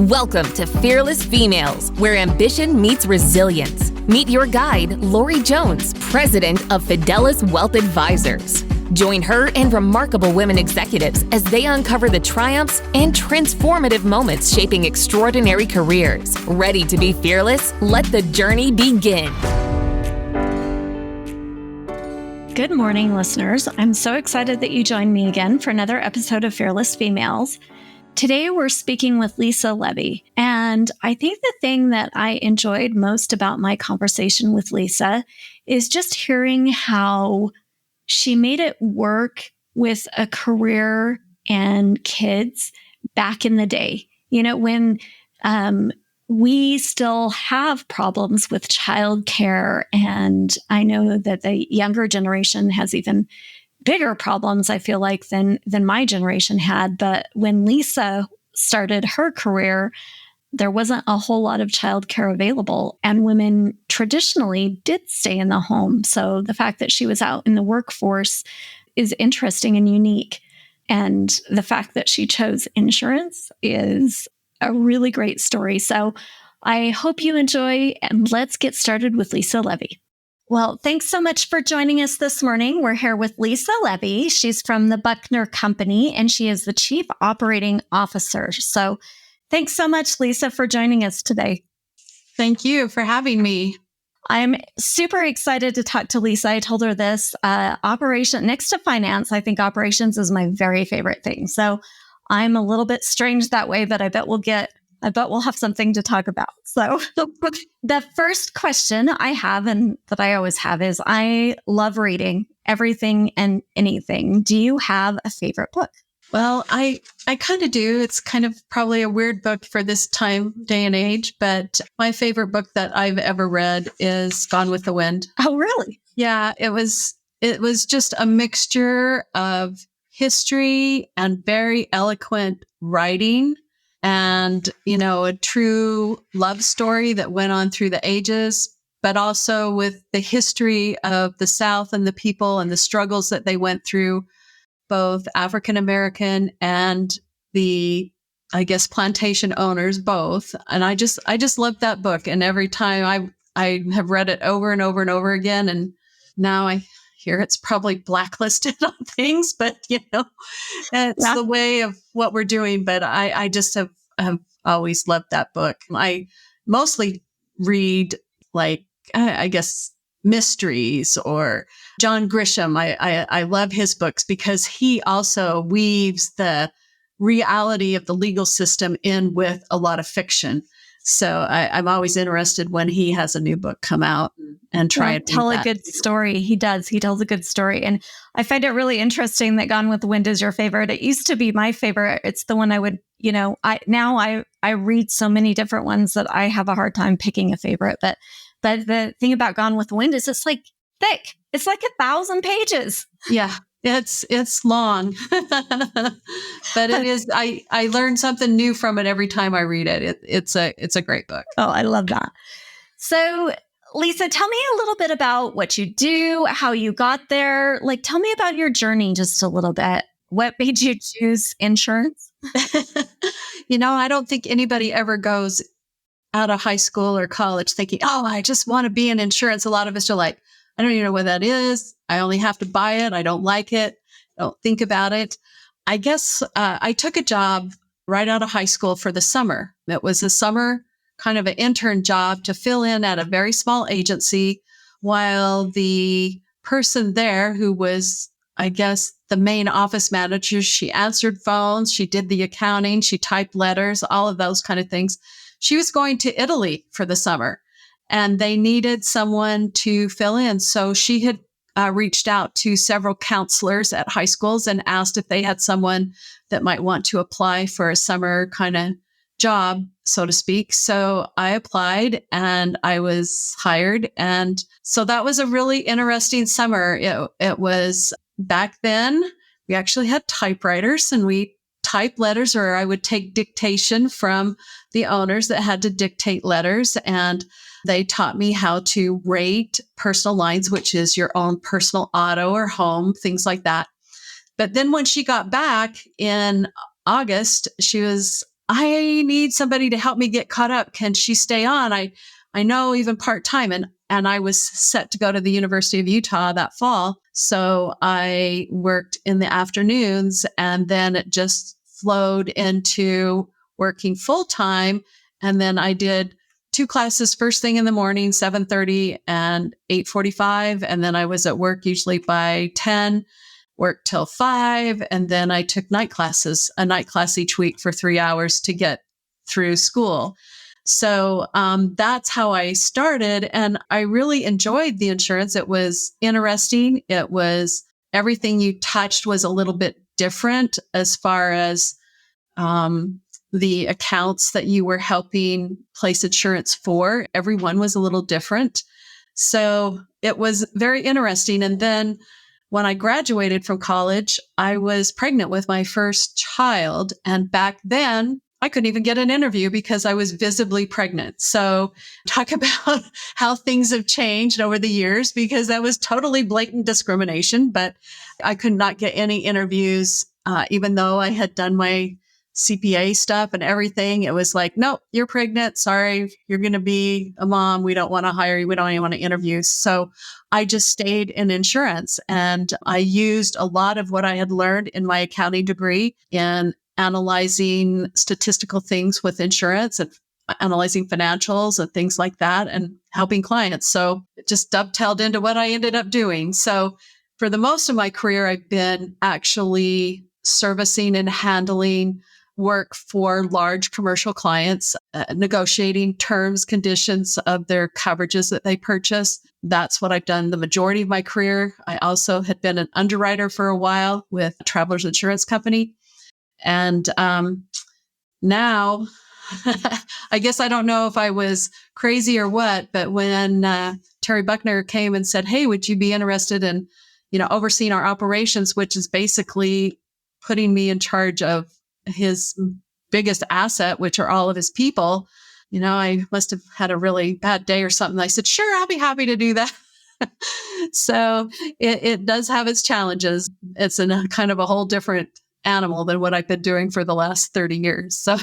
Welcome to Fearless Females, where ambition meets resilience. Meet your guide, Lorie Jones, president of Fidelis Wealth Advisors. Join her and remarkable women executives as they uncover the triumphs and transformative moments shaping extraordinary careers. Ready to be fearless? Let the journey begin. Good morning, listeners. I'm so excited that you joined me again for another episode of Fearless Females. Today, we're speaking with Lisa Levy, and I think the thing that I enjoyed most about my conversation with Lisa is just hearing how she made it work with a career and kids back in the day. You know, when we still have problems with childcare, and I know that the younger generation has even bigger problems, I feel like, than my generation had. But when Lisa started her career, there wasn't a whole lot of childcare available, and women traditionally did stay in the home. So the fact that she was out in the workforce is interesting and unique. And the fact that she chose insurance is a really great story. So I hope you enjoy, and let's get started with Lisa Levy. Well, thanks so much for joining us this morning. We're here with Lisa Levy. She's from the Buckner Company, and she is the Chief Operating Officer. So thanks so much, Lisa, for joining us today. Thank you for having me. I'm super excited to talk to Lisa. I told her this, operation next to finance, I think operations is my very favorite thing. So I'm a little bit strange that way, but I bet we'll have something to talk about. So the first question I have, and that I always have, is I love reading everything and anything. Do you have a favorite book? Well, I kind of do. It's kind of probably a weird book for this day and age, but my favorite book that I've ever read is Gone with the Wind. Oh, really? Yeah, it was just a mixture of history and very eloquent writing. And, you know, a true love story that went on through the ages, but also with the history of the South and the people and the struggles that they went through, both African American and the, I guess, plantation owners, both. And I just loved that book. And every time I have read it over and over and over again. And now I hear it's probably blacklisted on things, but you know, it's the way of what we're doing. But I just have always loved that book. I mostly read, like, I guess, mysteries or John Grisham. I love his books because he also weaves the reality of the legal system in with a lot of fiction. So I'm always interested when he has a new book come out and try and tell a good story. He does. He tells a good story. And I find it really interesting that Gone with the Wind is your favorite. It used to be my favorite. It's the one I would, you know, I read so many different ones that I have a hard time picking a favorite. But the thing about Gone with the Wind is it's like thick. It's like 1,000 pages. Yeah. It's long, but it is. I learn something new from it every time I read it. It's a great book. Oh, I love that. So, Lisa, tell me a little bit about what you do, how you got there. Like, tell me about your journey just a little bit. What made you choose insurance? You know, I don't think anybody ever goes out of high school or college thinking, "Oh, I just want to be in insurance." A lot of us are like, I don't even know what that is. I only have to buy it. I don't like it. I don't think about it. I guess I took a job right out of high school for the summer. It was a summer kind of an intern job to fill in at a very small agency while the person there, who was, I guess, the main office manager, she answered phones, she did the accounting, she typed letters, all of those kind of things. She was going to Italy for the summer. And they needed someone to fill in. So she had reached out to several counselors at high schools and asked if they had someone that might want to apply for a summer kind of job, so to speak. So I applied and I was hired. And so that was a really interesting summer. It was back then, we actually had typewriters and we type letters, or I would take dictation from the owners that had to dictate letters. And they taught me how to rate personal lines, which is your own personal auto or home, things like that. But then when she got back in August, she was I need somebody to help me get caught up. Can she stay on? I know even part-time. And I was set to go to the University of Utah that fall. So I worked in the afternoons, and then it just flowed into working full-time. And then I did 2 classes first thing in the morning, 7:30 and 8:45. And then I was at work usually by 10, worked till 5. And then I took night classes, a night class each week for 3 hours to get through school. So that's how I started. And I really enjoyed the insurance. It was interesting. It was everything you touched was a little bit different as far as the accounts that you were helping place insurance for. Everyone was a little different. So it was very interesting. And then when I graduated from college, I was pregnant with my first child. And back then, I couldn't even get an interview because I was visibly pregnant. So talk about how things have changed over the years, because that was totally blatant discrimination. But I could not get any interviews, even though I had done my CPA stuff and everything. It was like, nope, you're pregnant. Sorry, you're going to be a mom. We don't want to hire you. We don't even want to interview. So I just stayed in insurance, and I used a lot of what I had learned in my accounting degree in analyzing statistical things with insurance and analyzing financials and things like that and helping clients. So it just dovetailed into what I ended up doing. So for the most of my career, I've been actually servicing and handling work for large commercial clients, negotiating terms, conditions of their coverages that they purchase. That's what I've done the majority of my career. I also had been an underwriter for a while with Travelers Insurance Company. And now, I guess I don't know if I was crazy or what, but when Terry Buckner came and said, hey, would you be interested in, overseeing our operations, which is basically putting me in charge of his biggest asset, which are all of his people. I must have had a really bad day or something. I said, sure, I'll be happy to do that. So it does have its challenges. It's a kind of a whole different animal than what I've been doing for the last 30 years. So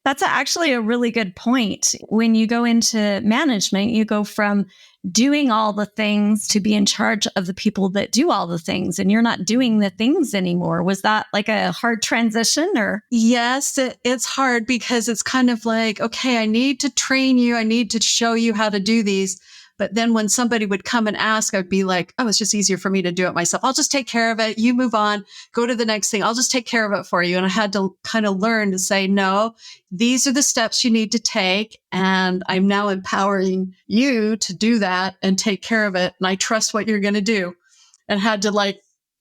that's actually a really good point. When you go into management, you go from doing all the things to be in charge of the people that do all the things, and you're not doing the things anymore. Was that like a hard transition or? Yes, it's hard because it's kind of like, okay, I need to train you. I need to show you how to do these. But then when somebody would come and ask, I'd be like, oh, it's just easier for me to do it myself. I'll just take care of it. You move on, go to the next thing. I'll just take care of it for you. And I had to kind of learn to say, no, these are the steps you need to take. And I'm now empowering you to do that and take care of it. And I trust what you're going to do, and had to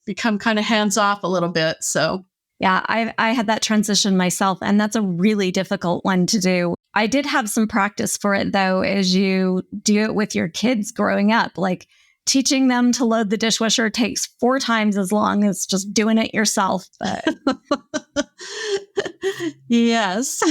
become kind of hands off a little bit. So yeah, I had that transition myself, and that's a really difficult one to do. I did have some practice for it, though, as you do it with your kids growing up. Like teaching them to load the dishwasher takes 4 times as long as just doing it yourself. But yes.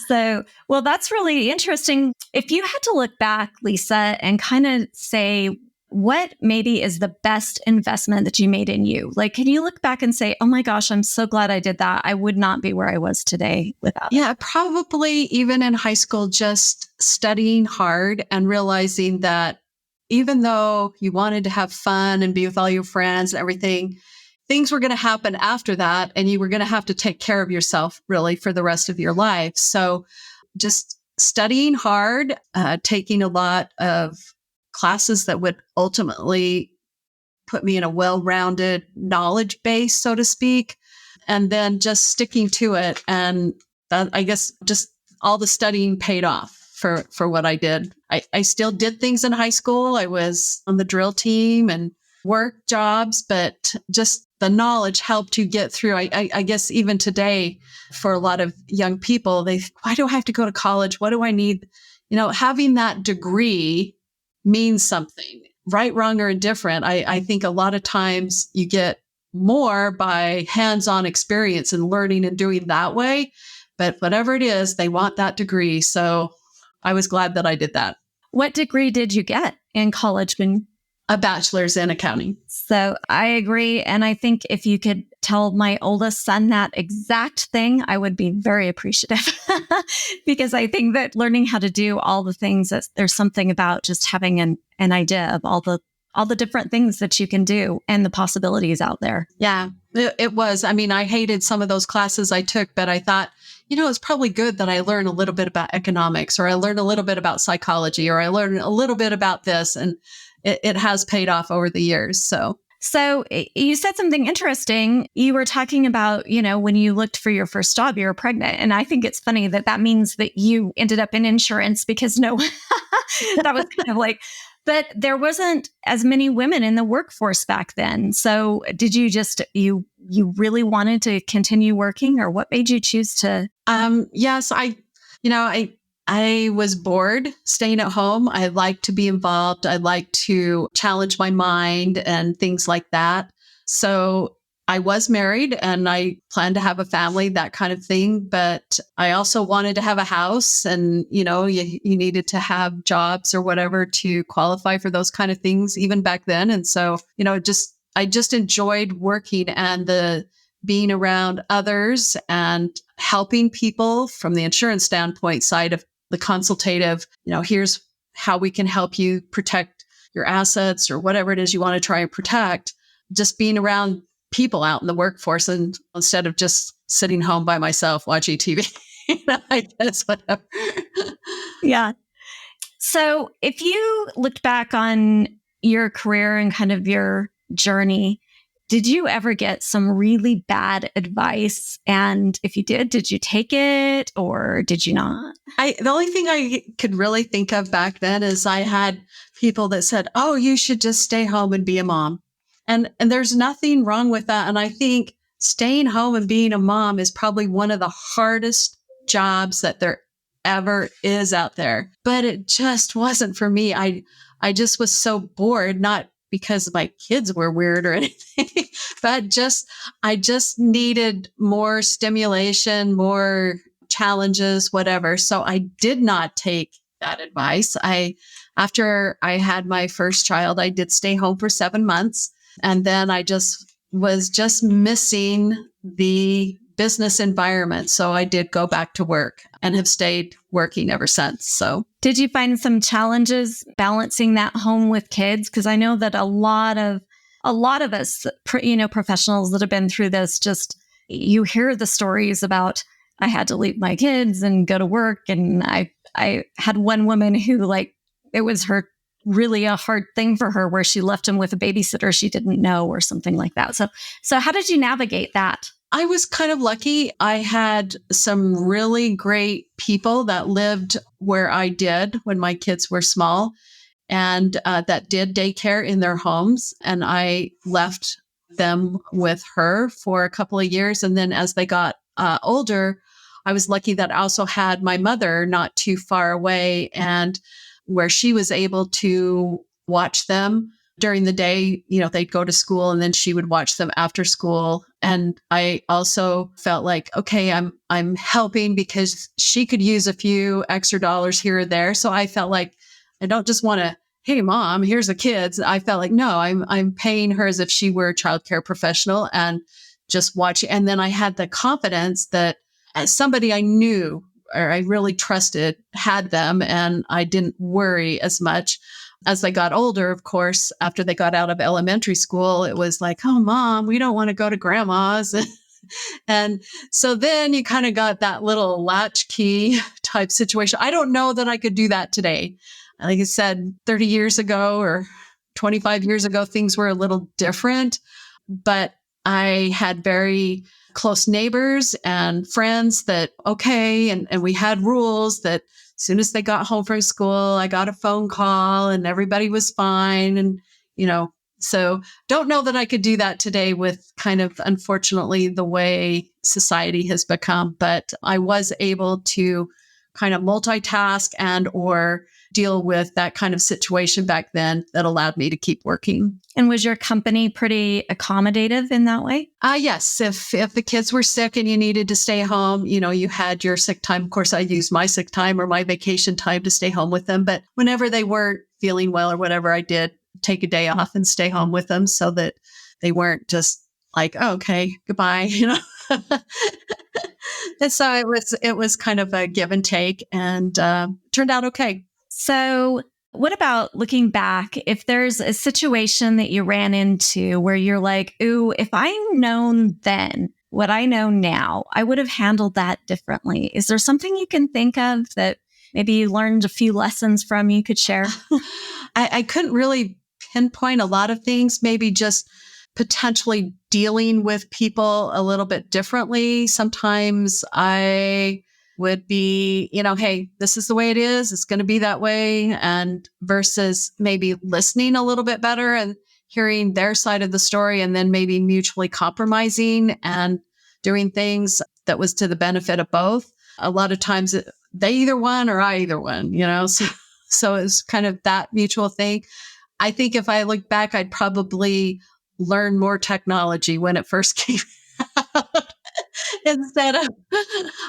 So, well, that's really interesting. If you had to look back, Lisa, and kind of say, what maybe is the best investment that you made in you? Like, can you look back and say, oh my gosh, I'm so glad I did that. I would not be where I was today without it. Yeah, probably even in high school, just studying hard and realizing that even though you wanted to have fun and be with all your friends and everything, things were going to happen after that. And you were going to have to take care of yourself really for the rest of your life. So just studying hard, taking a lot of classes that would ultimately put me in a well-rounded knowledge base, so to speak, and then just sticking to it. And that, I guess just all the studying paid off for what I did. I still did things in high school. I was on the drill team and work jobs, but just the knowledge helped you get through. I guess even today, for a lot of young people, why do I have to go to college? What do I need? Having that degree means something, right, wrong, or indifferent. I think a lot of times you get more by hands-on experience and learning and doing that way. But whatever it is, they want that degree. So I was glad that I did that. What degree did you get in college? a bachelor's in accounting. So I agree. And I think if you could tell my oldest son that exact thing, I would be very appreciative because I think that learning how to do all the things, there's something about just having an idea of all the different things that you can do and the possibilities out there. Yeah, it was. I mean, I hated some of those classes I took, but I thought, it's probably good that I learn a little bit about economics, or I learn a little bit about psychology, or I learn a little bit about this. And it has paid off over the years. So you said something interesting. You were talking about, when you looked for your first job, you were pregnant. And I think it's funny that means that you ended up in insurance because that was kind of like, but there wasn't as many women in the workforce back then. So did you you really wanted to continue working, or what made you choose to? Yes, I was bored staying at home. I like to be involved. I like to challenge my mind and things like that. So I was married and I planned to have a family, that kind of thing. But I also wanted to have a house, and, you needed to have jobs or whatever to qualify for those kind of things even back then. And so, I just enjoyed working and being around others and helping people from the insurance standpoint side of the consultative, here's how we can help you protect your assets or whatever it is you want to try and protect. Just being around people out in the workforce, and instead of just sitting home by myself watching TV, I guess, whatever. Yeah. So if you looked back on your career and kind of your journey, did you ever get some really bad advice? And if you did you take it or did you not? The only thing I could really think of back then is I had people that said, "Oh, you should just stay home and be a mom." And there's nothing wrong with that. And I think staying home and being a mom is probably one of the hardest jobs that there ever is out there. But it just wasn't for me. I just was so bored, not because my kids were weird or anything, but I just needed more stimulation, more challenges, whatever. So I did not take that advice. After I had my first child, I did stay home for 7 months. And then I was missing the business environment. So I did go back to work and have stayed working ever since. So did you find some challenges balancing that home with kids? Because I know that a lot of us, professionals that have been through this, just you hear the stories about, I had to leave my kids and go to work. And I had one woman who it was really a hard thing for her where she left them with a babysitter she didn't know or something like that. So how did you navigate that? I was kind of lucky. I had some really great people that lived where I did when my kids were small, and that did daycare in their homes. And I left them with her for a couple of years. And then as they got older, I was lucky that I also had my mother not too far away, and where she was able to watch them during the day. They'd go to school and then she would watch them after school. And I also felt like, okay, I'm helping because she could use a few extra dollars here or there. So I felt like I don't just want to, hey, mom, here's the kids. I felt like, no, I'm paying her as if she were a childcare professional and just watching. And then I had the confidence that as somebody I knew or I really trusted had them, and I didn't worry as much. As they got older, of course, after they got out of elementary school, it was like, oh, mom, we don't want to go to grandma's. And so then you kind of got that little latchkey type situation. I don't know that I could do that today. Like I said, 30 years ago or 25 years ago, things were a little different, but I had very close neighbors and friends that, okay, and we had rules that as soon as they got home from school, I got a phone call and everybody was fine. And, so don't know that I could do that today with kind of, unfortunately, the way society has become. But I was able to kind of multitask and or deal with that kind of situation back then that allowed me to keep working. And was your company pretty accommodative in that way? Yes. If the kids were sick and you needed to stay home, you had your sick time. Of course, I used my sick time or my vacation time to stay home with them. But whenever they weren't feeling well or whatever, I did take a day off and stay home with them so that they weren't just like, oh, okay, goodbye, And so it was kind of a give and take, and turned out okay. So what about looking back? If there's a situation that you ran into where you're like, ooh, if I known then what I know now, I would have handled that differently. Is there something you can think of that maybe you learned a few lessons from you could share? I couldn't really pinpoint a lot of things, maybe just potentially dealing with people a little bit differently. Sometimes I would be, hey, this is the way it is. It's going to be that way. And versus maybe listening a little bit better and hearing their side of the story, and then maybe mutually compromising and doing things that was to the benefit of both. A lot of times they either won or I either won, So it's kind of that mutual thing. I think if I look back, I'd probably learn more technology when it first came out. Instead of,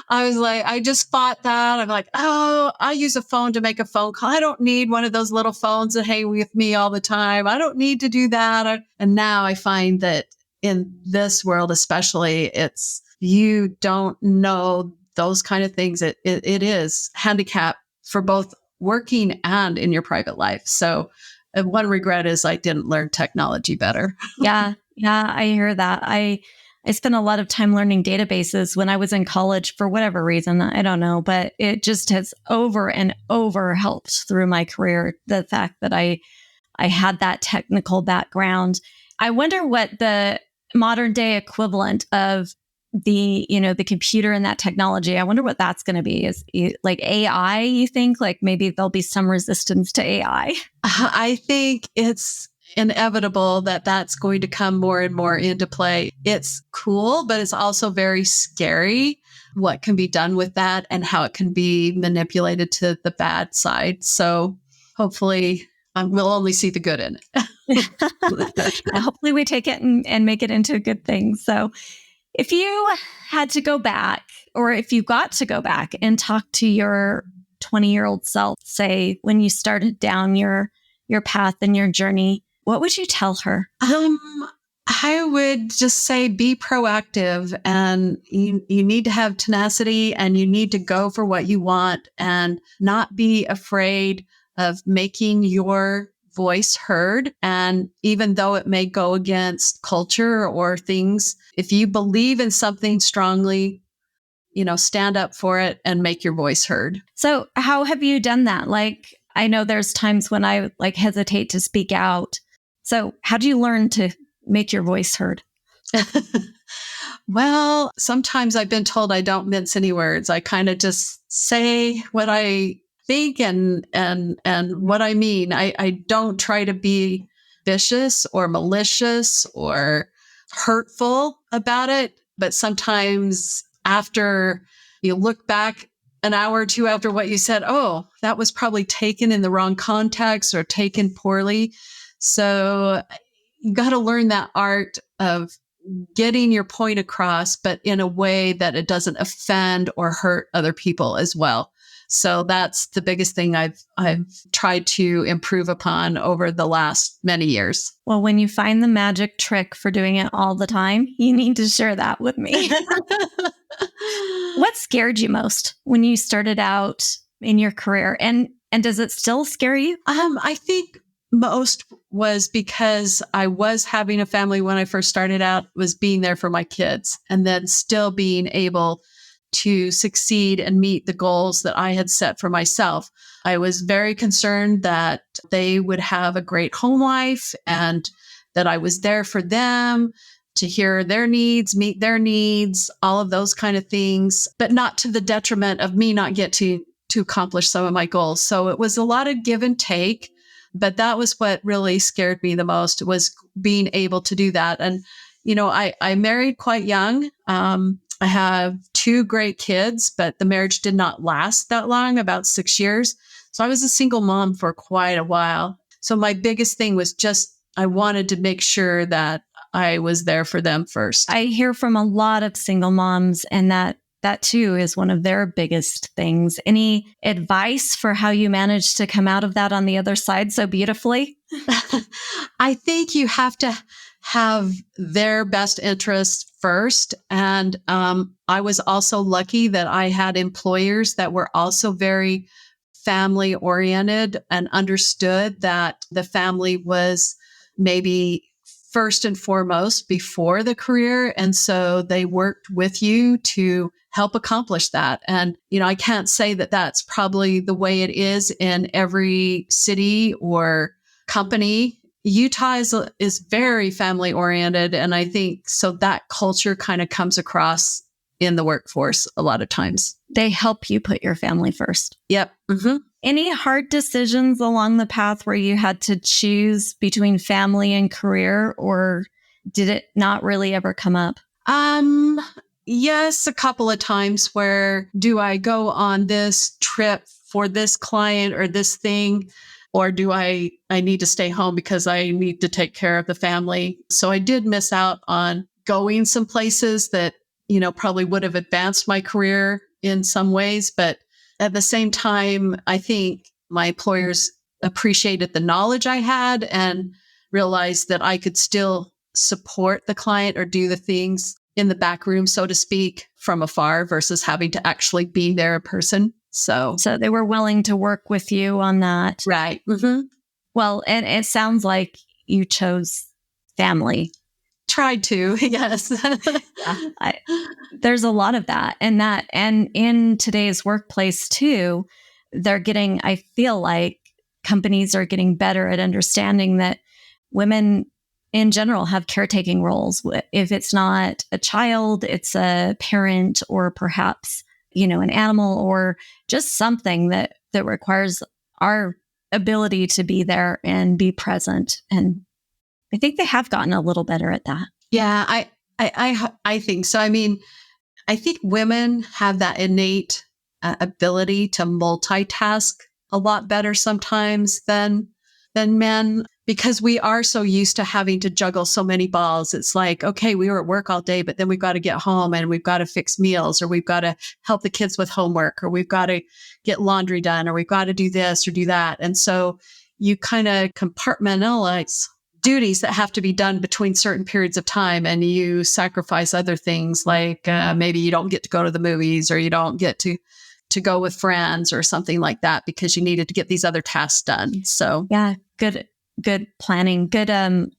I was like, I just fought that. I'm like, oh, I use a phone to make a phone call. I don't need one of those little phones that hang with me all the time. I don't need to do that. And now I find that in this world, especially, you don't know those kind of things. It is handicap for both working and in your private life. So one regret is I didn't learn technology better. Yeah, I hear that. I spent a lot of time learning databases when I was in college for whatever reason. I don't know, but it just has over and over helped through my career. The fact that I had that technical background. I wonder what the modern day equivalent of the computer and that technology, I wonder what that's going to be. Is like AI, you think? Like maybe there'll be some resistance to AI? I think it's inevitable that that's going to come more and more into play. It's cool, but it's also very scary what can be done with that and how it can be manipulated to the bad side. So hopefully we'll only see the good in it. Hopefully we take it and make it into a good thing. So if you had to go back, or if you got to go back and talk to your 20-year-old self, say when you started down your path and your journey, what would you tell her? I would just say be proactive, and you need to have tenacity, and you need to go for what you want and not be afraid of making your voice heard. And even though it may go against culture or things, if you believe in something strongly, stand up for it and make your voice heard. So how have you done that? Like, I know there's times when I hesitate to speak out. So how do you learn to make your voice heard? Well, sometimes I've been told I don't mince any words. I kind of just say what I think and what I mean. I don't try to be vicious or malicious or hurtful about it. But sometimes after you look back an hour or two after what you said, oh, that was probably taken in the wrong context or taken poorly. So you got to learn that art of getting your point across, but in a way that it doesn't offend or hurt other people as well. So that's the biggest thing I've tried to improve upon over the last many years. Well, when you find the magic trick for doing it all the time, you need to share that with me. What scared you most when you started out in your career? And does it still scare you? I think most was because I was having a family when I first started out, was being there for my kids, and then still being able to succeed and meet the goals that I had set for myself. I was very concerned that they would have a great home life and that I was there for them to hear their needs, meet their needs, all of those kind of things, but not to the detriment of me not get to accomplish some of my goals. So it was a lot of give and take, but that was what really scared me the most, was being able to do that. And, I married quite young. I have 2 great kids, but the marriage did not last that long, about 6 years. So I was a single mom for quite a while. So my biggest thing was just, I wanted to make sure that I was there for them first. I hear from a lot of single moms, and that that too is one of their biggest things. Any advice for how you managed to come out of that on the other side so beautifully? I think you have to have their best interest first. And I was also lucky that I had employers that were also very family oriented and understood that the family was maybe first and foremost before the career. And so they worked with you to help accomplish that. And, I can't say that that's probably the way it is in every city or company. Utah is very family oriented. And I think so that culture kind of comes across in the workforce a lot of times. They help you put your family first. Yep. Mm-hmm. Any hard decisions along the path where you had to choose between family and career, or did it not really ever come up? Yes, a couple of times where do I go on this trip for this client or this thing? Or do I need to stay home because I need to take care of the family? So I did miss out on going some places that, probably would have advanced my career in some ways. But at the same time, I think my employers appreciated the knowledge I had and realized that I could still support the client or do the things in the back room, so to speak, from afar versus having to actually be there in person. So they were willing to work with you on that. Right. Mm-hmm. Well, and it sounds like you chose family. Tried to, yes. There's a lot of that. And in today's workplace too, I feel like companies are getting better at understanding that women in general have caretaking roles. If it's not a child, it's a parent or perhaps an animal or just something that requires our ability to be there and be present. And I think they have gotten a little better at that. Yeah, I think so. I mean, I think women have that innate ability to multitask a lot better sometimes than men, because we are so used to having to juggle so many balls. It's like, okay, we were at work all day, but then we've got to get home and we've got to fix meals, or we've got to help the kids with homework, or we've got to get laundry done, or we've got to do this or do that. And so you kind of compartmentalize duties that have to be done between certain periods of time, and you sacrifice other things like maybe you don't get to go to the movies, or you don't get to go with friends or something like that because you needed to get these other tasks done. So yeah, good planning, good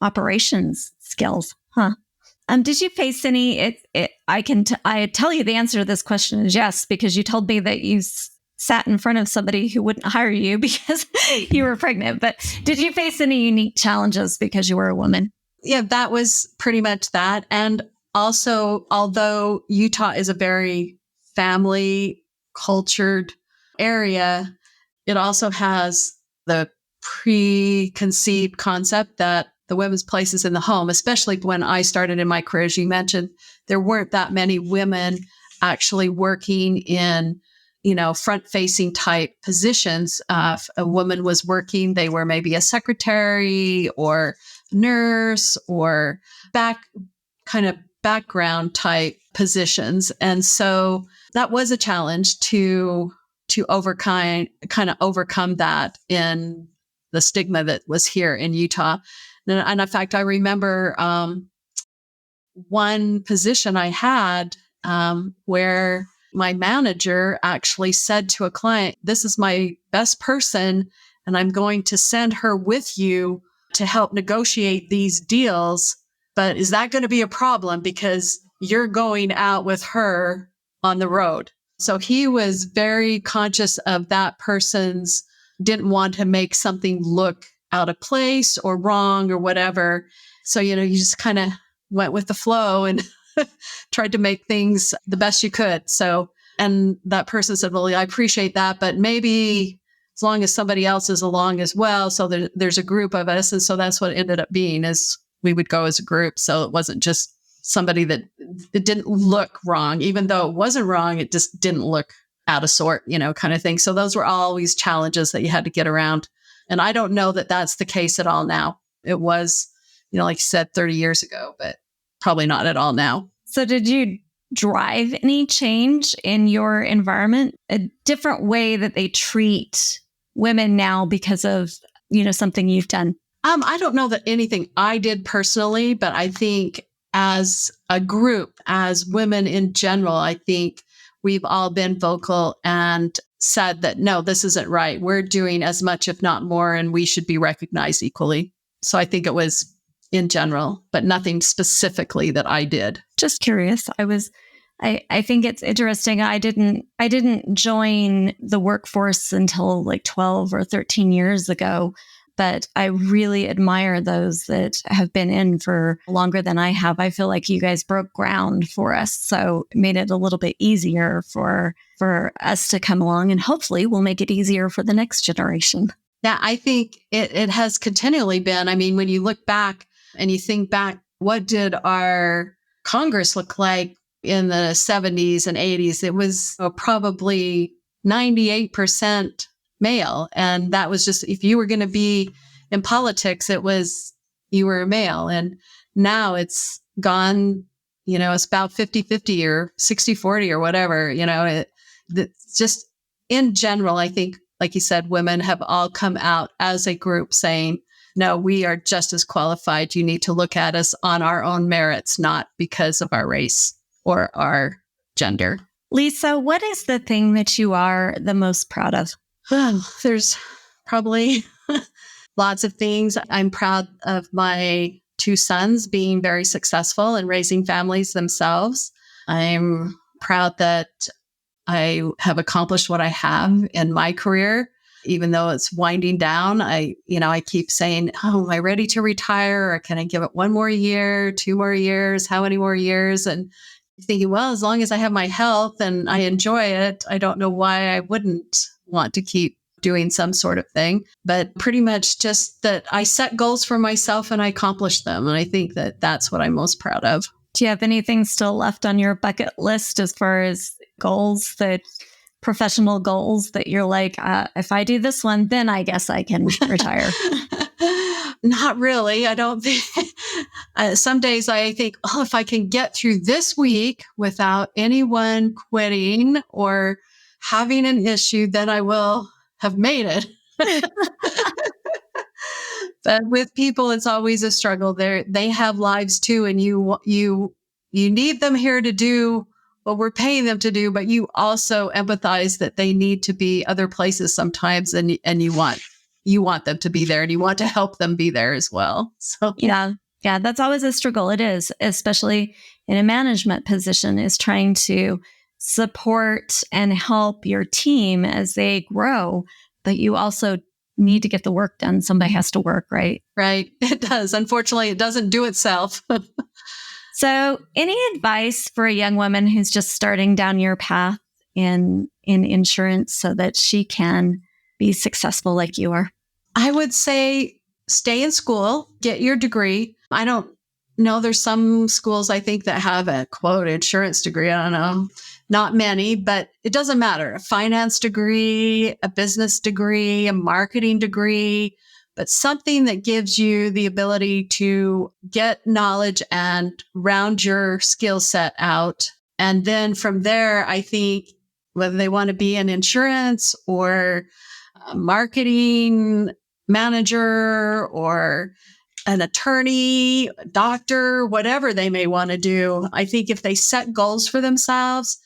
operations skills, huh? Did you face any? I tell you the answer to this question is yes, because you told me that you sat in front of somebody who wouldn't hire you because you were pregnant. But did you face any unique challenges because you were a woman? Yeah, that was pretty much that. And also, although Utah is a very family cultured area, it also has the preconceived concept that the women's place is in the home, especially when I started in my career. As you mentioned, there weren't that many women actually working in front-facing type positions. If a woman was working, they were maybe a secretary or nurse or background type positions. And so that was a challenge to overcome that in the stigma that was here in Utah. And in fact, I remember one position I had where my manager actually said to a client, "This is my best person, and I'm going to send her with you to help negotiate these deals. But is that going to be a problem because you're going out with her on the road?" So he was very conscious of that person's, didn't want to make something look out of place or wrong or whatever. So, you just kind of went with the flow and tried to make things the best you could. So, and that person said, "Well, I appreciate that, but maybe as long as somebody else is along as well." So there's a group of us. And so that's what it ended up being, is we would go as a group. So it wasn't just somebody that it didn't look wrong, even though it wasn't wrong. It just didn't look out of sort, kind of thing. So those were always challenges that you had to get around. And I don't know that that's the case at all now. It was, like you said, 30 years ago, but probably not at all now. So did you drive any change in your environment? A different way that they treat women now because of, something you've done? I don't know that anything I did personally, but I think as a group, as women in general, I think we've all been vocal and said that, no, this isn't right. We're doing as much, if not more, and we should be recognized equally. So I think it was in general, but nothing specifically that I did. Just curious. I think it's interesting. I didn't join the workforce until like 12 or 13 years ago, but I really admire those that have been in for longer than I have. I feel like you guys broke ground for us, so it made it a little bit easier for us to come along, and hopefully we'll make it easier for the next generation. Yeah, I think it has continually been. I mean, when you look back and you think back, what did our Congress look like in the 70s and 80s? It was probably 98% male. And that was just, if you were going to be in politics, it was, you were a male. And now it's gone, it's about 50-50 or 60-40 or whatever, it's just in general, I think, like you said, women have all come out as a group saying, no, we are just as qualified. You need to look at us on our own merits, not because of our race or our gender. Lisa, what is the thing that you are the most proud of? Well, there's probably lots of things. I'm proud of my 2 sons being very successful and raising families themselves. I'm proud that I have accomplished what I have in my career, even though it's winding down. I keep saying, oh, am I ready to retire? Or can I give it 1 more year, 2 more years? How many more years? And thinking, well, as long as I have my health and I enjoy it, I don't know why I wouldn't want to keep doing some sort of thing. But pretty much just that I set goals for myself and I accomplished them. And I think that that's what I'm most proud of. Do you have anything still left on your bucket list as far as goals, that professional goals that you're like, if I do this one, then I guess I can retire? Not really. I don't think. Some days I think, oh, if I can get through this week without anyone quitting or having an issue, then I will have made it. But with people, it's always a struggle. They have lives too, and you need them here to do what we're paying them to do, but you also empathize that they need to be other places sometimes, and you want them to be there, and you want to help them be there as well. So yeah, that's always a struggle. It is, especially in a management position, is trying to support and help your team as they grow, but you also need to get the work done. Somebody has to work, right? Right. It does. Unfortunately, it doesn't do itself. So any advice for a young woman who's just starting down your path in insurance so that she can be successful like you are? I would say stay in school, get your degree. I don't know. There's some schools I think that have a quote insurance degree. I don't know. Not many, but it doesn't matter. A finance degree, a business degree, a marketing degree, but something that gives you the ability to get knowledge and round your skill set out. And then from there, I think whether they want to be in insurance or a marketing manager or an attorney, a doctor, whatever they may want to do, I think if they set goals for themselves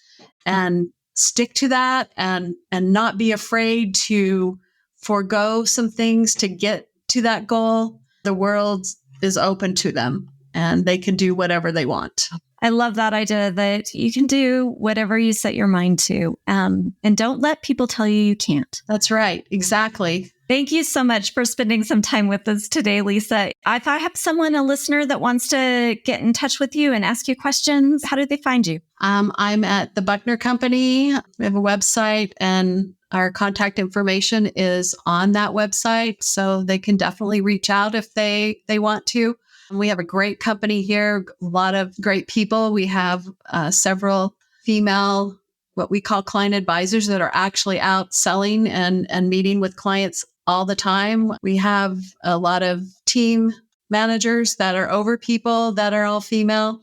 and stick to that and not be afraid to forego some things to get to that goal, the world is open to them and they can do whatever they want. I love that idea that you can do whatever you set your mind to, and don't let people tell you can't. That's right. Exactly. Thank you so much for spending some time with us today, Lisa. If I have someone, a listener that wants to get in touch with you and ask you questions, how do they find you? I'm at the Buckner Company. We have a website and our contact information is on that website. So they can definitely reach out if they want to. We have a great company here, a lot of great people. We have several female, what we call client advisors that are actually out selling and meeting with clients all the time. We have a lot of team managers that are over people that are all female.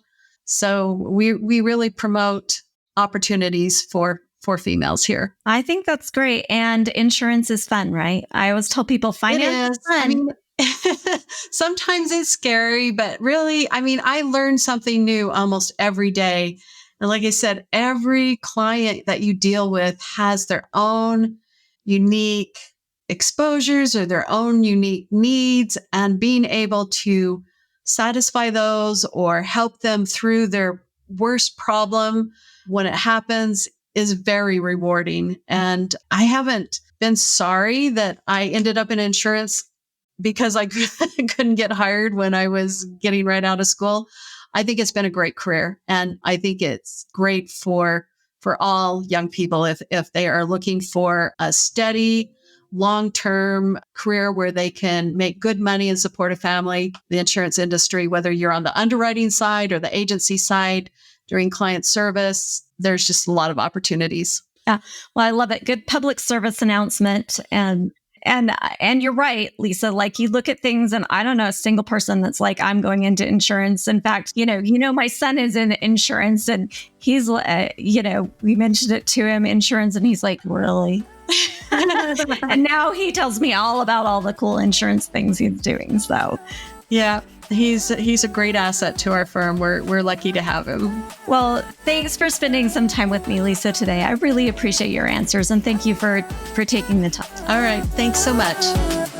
So we really promote opportunities for females here. I think that's great. And insurance is fun, right? I always tell people finance is fun. I mean, sometimes it's scary, but really, I mean, I learn something new almost every day. And like I said, every client that you deal with has their own unique exposures or their own unique needs, and being able to satisfy those or help them through their worst problem when it happens is very rewarding. And I haven't been sorry that I ended up in insurance because I couldn't get hired when I was getting right out of school. I think it's been a great career, and I think it's great for all young people if they are looking for a steady, long-term career where they can make good money and support a family. The insurance industry, whether you're on the underwriting side or the agency side during client service, there's just a lot of opportunities. Yeah. Well, I love it. Good public service announcement. And you're right, Lisa, like you look at things and I don't know a single person that's like, I'm going into insurance. In fact, my son is in insurance and he's, we mentioned it to him, insurance. And he's like, really? And now he tells me all about all the cool insurance things he's doing. So yeah, he's a great asset to our firm. We're lucky to have him. Well, thanks for spending some time with me, Lisa, today. I really appreciate your answers, and thank you for taking the time. All right. Thanks so much.